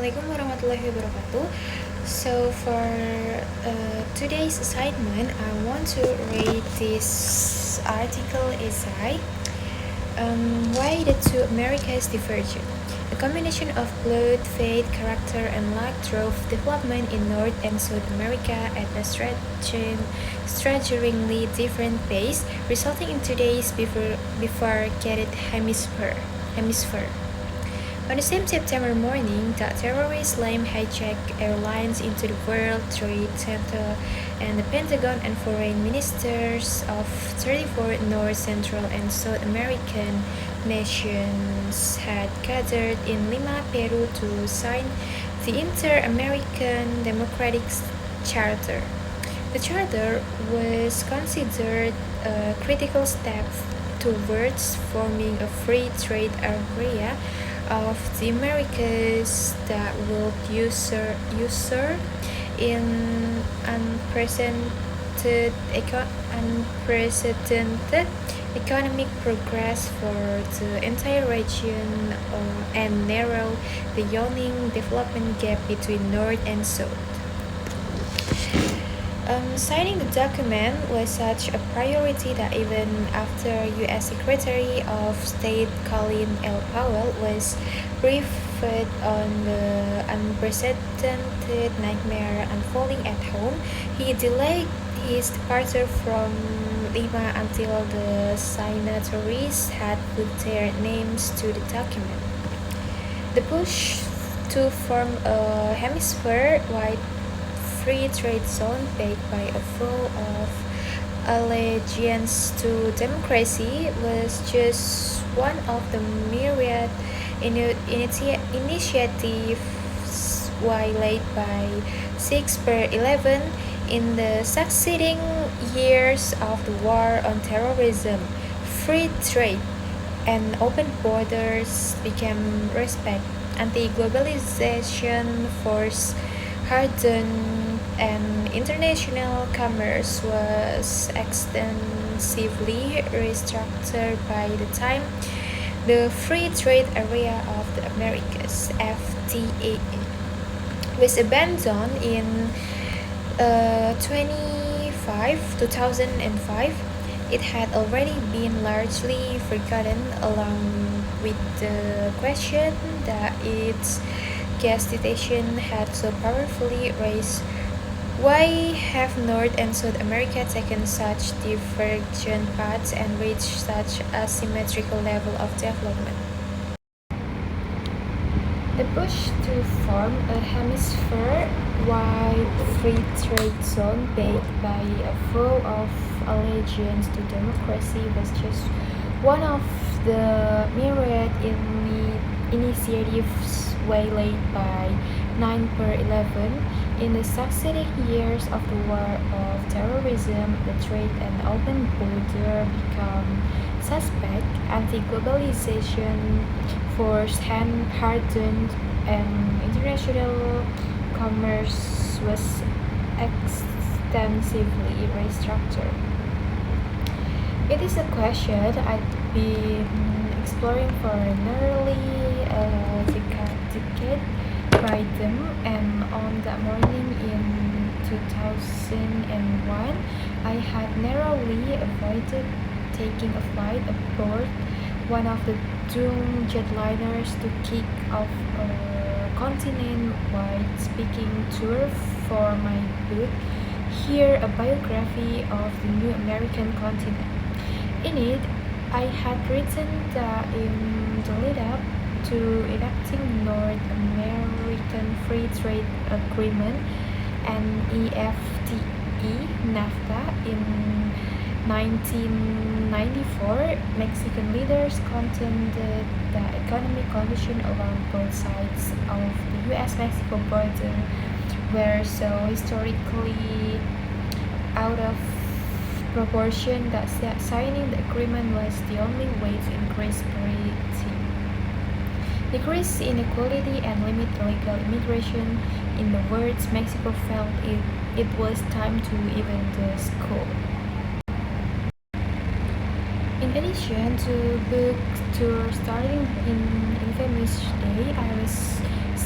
Assalamualaikum warahmatullahi wabarakatuh. So for today's assignment, I want to read this article essay. Why the two Americas diverged. A combination of blood, faith, character, and luck drove development in North and South America at a staggeringly different pace, resulting in today's bifurcated hemisphere. On the same September morning, the terrorist slam hijacked airlines into the World Trade Center, and the Pentagon and foreign ministers of 34 North, Central, and South American nations had gathered in Lima, Peru to sign the Inter-American Democratic Charter. The charter was considered a critical step towards forming a free trade area of the Americas that would usher in unprecedented economic progress for the entire region and narrow the yawning development gap between North and South. Signing the document was such a priority that even after U.S. Secretary of State Colin L. Powell was briefed on the unprecedented nightmare unfolding at home, he delayed his departure from Lima until the signatories had put their names to the document. The push to form a hemisphere-wide free trade zone backed by a vow of allegiance to democracy was just one of the myriad initiatives waylaid by 6/11 in the succeeding years of the war on terrorism. Free trade and open borders became respect. Anti-globalization force hardened and international commerce was extensively restructured by the time the Free Trade Area of the Americas (FTA) was abandoned in 2005. It had already been largely forgotten, along with the question that its gestation had so powerfully raised. Why have North and South America taken such divergent paths and reached such a symmetrical level of development? The push to form a hemisphere-wide free trade zone backed by a vow of allegiance to democracy was just one of the myriad initiatives waylaid by 9/11. In the succeeding years of the war of terrorism, the trade and open border became suspect. Anti-globalization force hardened and international commerce was extensively restructured. It is a question I've been exploring for nearly a decade by them, and on that morning in 2001, I had narrowly avoided taking a flight aboard one of the doomed jetliners to kick off a continent-wide speaking tour for my book, Here, a Biography of the New American Continent. In it, I had written that in the lead-up to enacting North American Free Trade Agreement (NAFTA) in 1994, Mexican leaders contended that economic conditions along both sides of the U.S.-Mexico border were so historically out of proportion that signing the agreement was the only way to increase prosperity, decrease inequality, and limit illegal immigration. In the words, Mexico felt it was time to even the score. In addition to book tour starting in infamous day, I was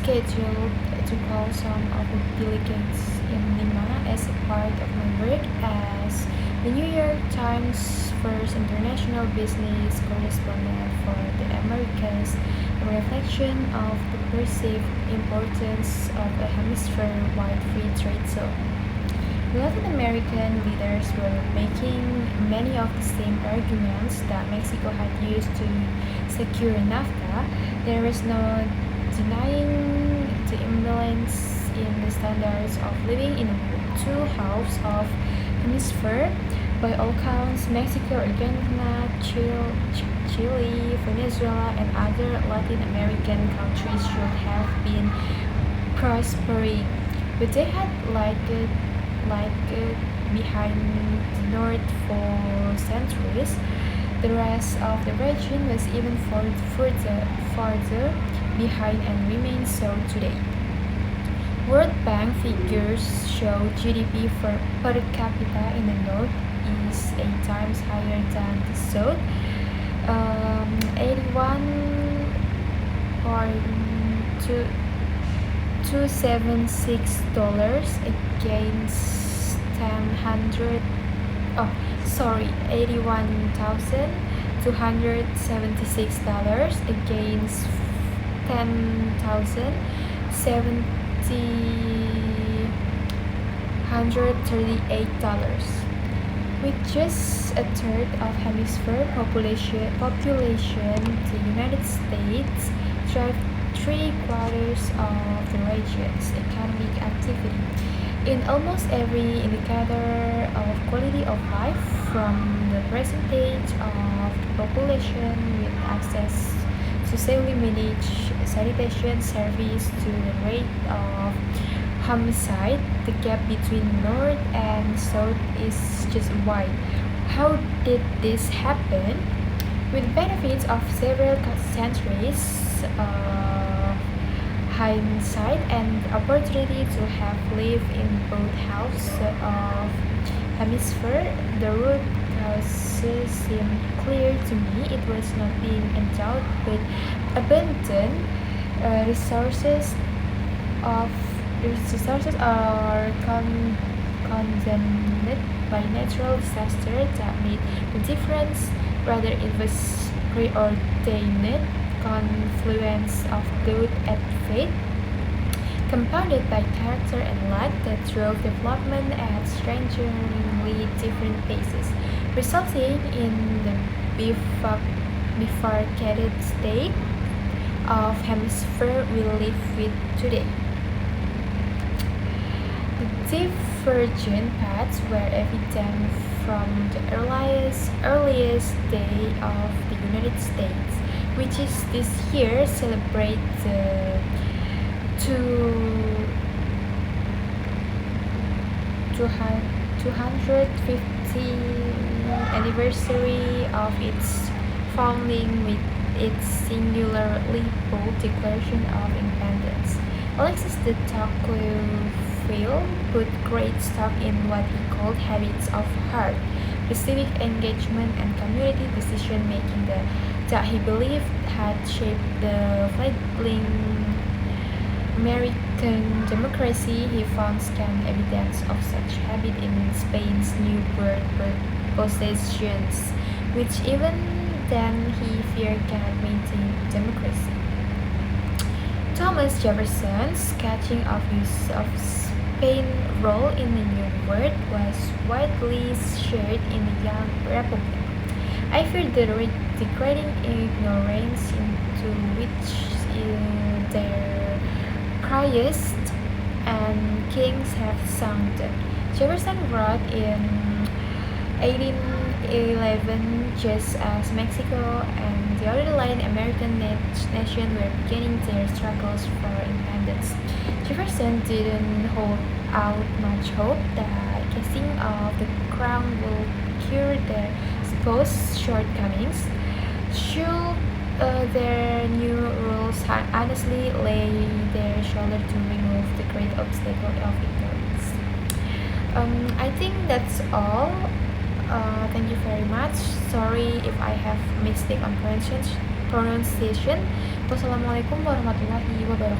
scheduled to call some of the delegates in Lima as a part of my work as the New York Times first international business correspondent for the Americas, a reflection of the perceived importance of a hemisphere-wide free trade zone. Latin American leaders were making many of the same arguments that Mexico had used to secure NAFTA. There was no denying the imbalance in the standards of living in the two halves of hemisphere. By all counts, Mexico, Argentina, Chile, Venezuela, and other Latin American countries should have been prospering, but they had lagged behind the North for centuries. The rest of the region was even further behind and remains so today. World Bank figures show GDP per capita in the North is 8 times higher than the South. 81.276 against 81,276 against 10,038. With just a third of hemisphere population, the United States drives three-quarters of the region's economic activity. In almost every indicator of quality of life, from the percentage of the population with access to safely managed sanitation service to the rate of homicide, the gap between North and South is just wide. How did this happen? With benefits of several centuries of hindsight and the opportunity to have lived in both halves of hemisphere, the root causes seem clear to me. It was not being endowed with abundant resources are condemned by natural disaster that made the difference. Rather, it was preordained confluence of good and fate, compounded by character and luck that drove development at strangely different paces, resulting in the bifurcated state of hemisphere we live with today. The divergent paths were evident from the earliest day of the United States, which is this year celebrate the 250th anniversary of its founding with its singularly bold Declaration of Independence. Alexis de Tocqueville put great stock in what he called habits of heart, the civic engagement and community decision making that he believed had shaped the fledgling American democracy. He found scant evidence of such habit in Spain's new birth possessions, which even then he feared cannot maintain democracy. Thomas Jefferson's sketching of Spain's role in the New World was widely shared in the young republic. I fear the degrading ignorance into which their priest and kings have sunk. Jefferson wrote in 1811, just as Mexico and the other Latin American nations were beginning their struggles for independence. Jefferson didn't hold out much hope that casting of the crown would cure their supposed shortcomings. Should their new rules honestly lay their shoulder to remove the great obstacle of ignorance. I think that's all. Thank you very much. Sorry if I have mistake on pronunciation. Wassalamualaikum warahmatullahi wabarakatuh.